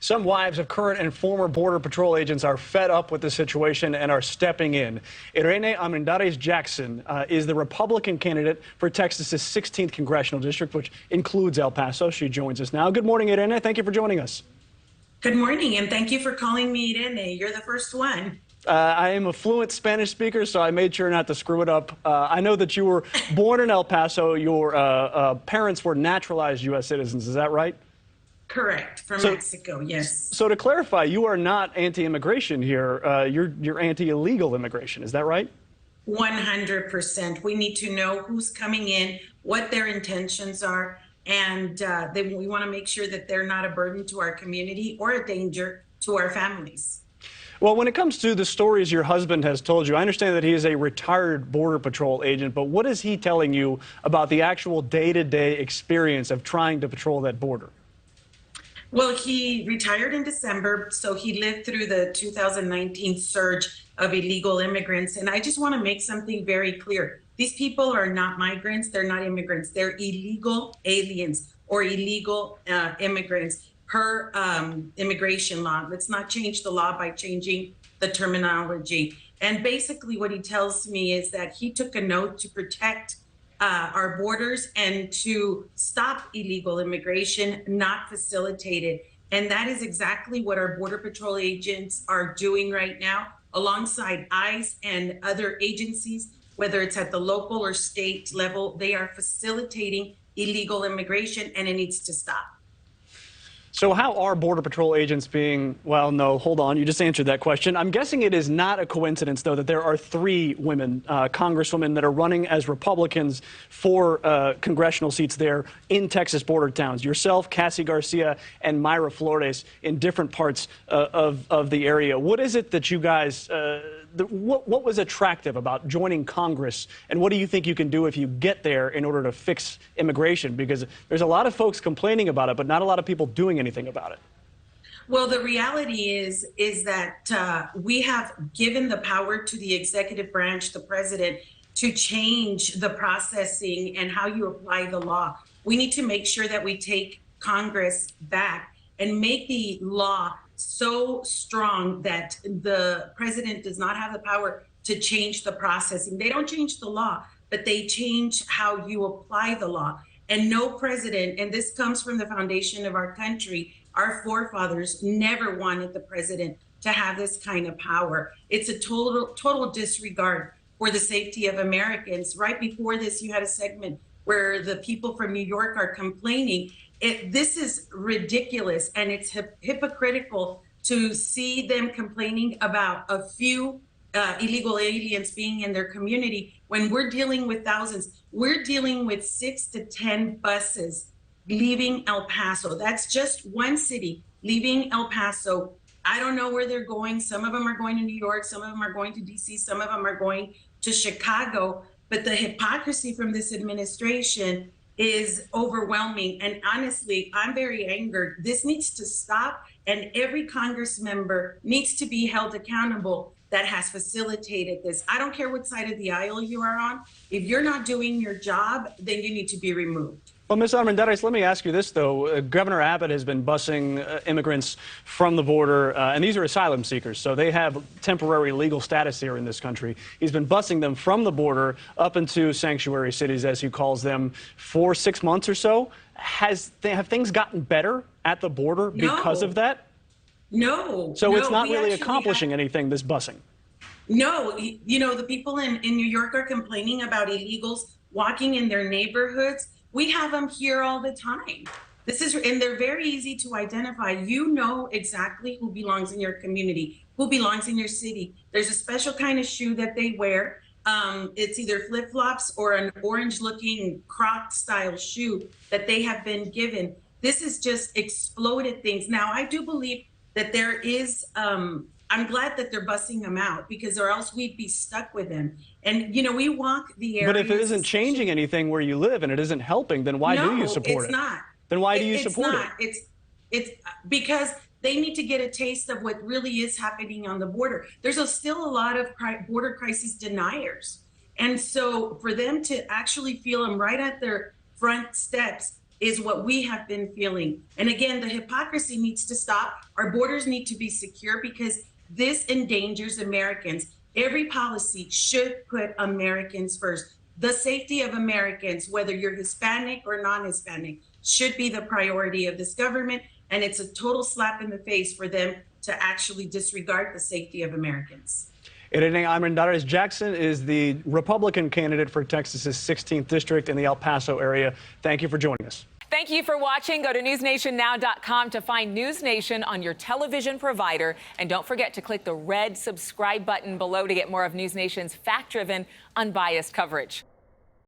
Some wives of current and former Border Patrol agents are fed up with the situation and are stepping in. Irene Armendariz-Jackson is the Republican candidate for Texas's 16th congressional district, which includes El Paso. She joins us now. Good morning, Irene. Thank you for joining us. Good morning, and thank you for calling me Irene. You're the first one. I am a fluent Spanish speaker, so I made sure not to screw it up. I know that you were born in El Paso. Your parents were naturalized U.S. citizens. Is that right? Correct. From Mexico, yes. So to clarify, you are not anti-immigration here. You're anti-illegal immigration. Is that right? 100%. We need to know who's coming in, what their intentions are, and we want to make sure that they're not a burden to our community or a danger to our families. Well, when it comes to the stories your husband has told you, I understand that he is a retired Border Patrol agent, but what is he telling you about the actual day-to-day experience of trying to patrol that border? Well, he retired in December, so he lived through the 2019 surge of illegal immigrants. And I just want to make something very clear. These people are not migrants. They're not immigrants. They're illegal aliens or illegal immigrants per immigration law. Let's not change the law by changing the terminology. And basically what he tells me is that he took a note to protect our borders and to stop illegal immigration, not facilitate it. And that is exactly what our Border Patrol agents are doing right now, alongside ICE and other agencies, whether it's at the local or state level. They are facilitating illegal immigration, and it needs to stop. So how are Border Patrol agents being, well, no, hold on, you just answered that question. I'm guessing it is not a coincidence, though, that there are 3 women, congresswomen, that are running as Republicans for congressional seats there in Texas border towns. Yourself, Cassie Garcia, and Mayra Flores in different parts of the area. What is it that you guys, what was attractive about joining Congress, and what do you think you can do if you get there in order to fix immigration? Because there's a lot of folks complaining about it, but not a lot of people doing anything about it. Well, the reality is that we have given the power to the executive branch, the president, to change the processing and how you apply the law. We need to make sure that we take Congress back and make the law so strong that the president does not have the power to change the processing. They don't change the law, but they change how you apply the law. And no president, and this comes from the foundation of our country, our forefathers never wanted the president to have this kind of power. It's a total disregard for the safety of Americans. Right before this, you had a segment where the people from New York are complaining. This is ridiculous, and it's hypocritical to see them complaining about a few illegal aliens being in their community when we're dealing with thousands. We're dealing with 6 to 10 buses leaving El Paso. That's just one city leaving El Paso. I don't know where they're going. Some of them are going to New York. Some of them are going to DC. Some of them are going to Chicago. But the hypocrisy from this administration is overwhelming. And honestly, I'm very angered. This needs to stop, and every Congress member needs to be held accountable that has facilitated this. I don't care what side of the aisle you are on. If you're not doing your job, then you need to be removed. Well, Ms. Armendariz, let me ask you this, though. Governor Abbott has been busing immigrants from the border, and these are asylum seekers, so they have temporary legal status here in this country. He's been busing them from the border up into sanctuary cities, as he calls them, for 6 months or so. Have things gotten better at the border because of that? No. So it's not really accomplishing anything, this busing? No. You know, the people in New York are complaining about illegals walking in their neighborhoods. We have them here all the time. And they're very easy to identify. You know exactly who belongs in your community, who belongs in your city. There's a special kind of shoe that they wear. It's either flip-flops or an orange-looking Croc-style shoe that they have been given. This has just exploded things. Now, I do believe that there is, I'm glad that they're busing them out, because or else we'd be stuck with them. And, you know, we walk the area. But if it isn't changing anything where you live and it isn't helping, then why do you support it? No, it's not. Then why do you support it? It's because they need to get a taste of what really is happening on the border. There's still a lot of border crisis deniers. And so for them to actually feel them right at their front steps is what we have been feeling. And again, the hypocrisy needs to stop. Our borders need to be secure because this endangers Americans. Every policy should put Americans first. The safety of Americans, whether you're Hispanic or non-Hispanic, should be the priority of this government. And it's a total slap in the face for them to actually disregard the safety of Americans. Irene Armendariz-Jackson is the Republican candidate for Texas's 16th district in the El Paso area. Thank you for joining us. Thank you for watching. Go to newsnationnow.com to find NewsNation on your television provider. And don't forget to click the red subscribe button below to get more of NewsNation's fact-driven, unbiased coverage.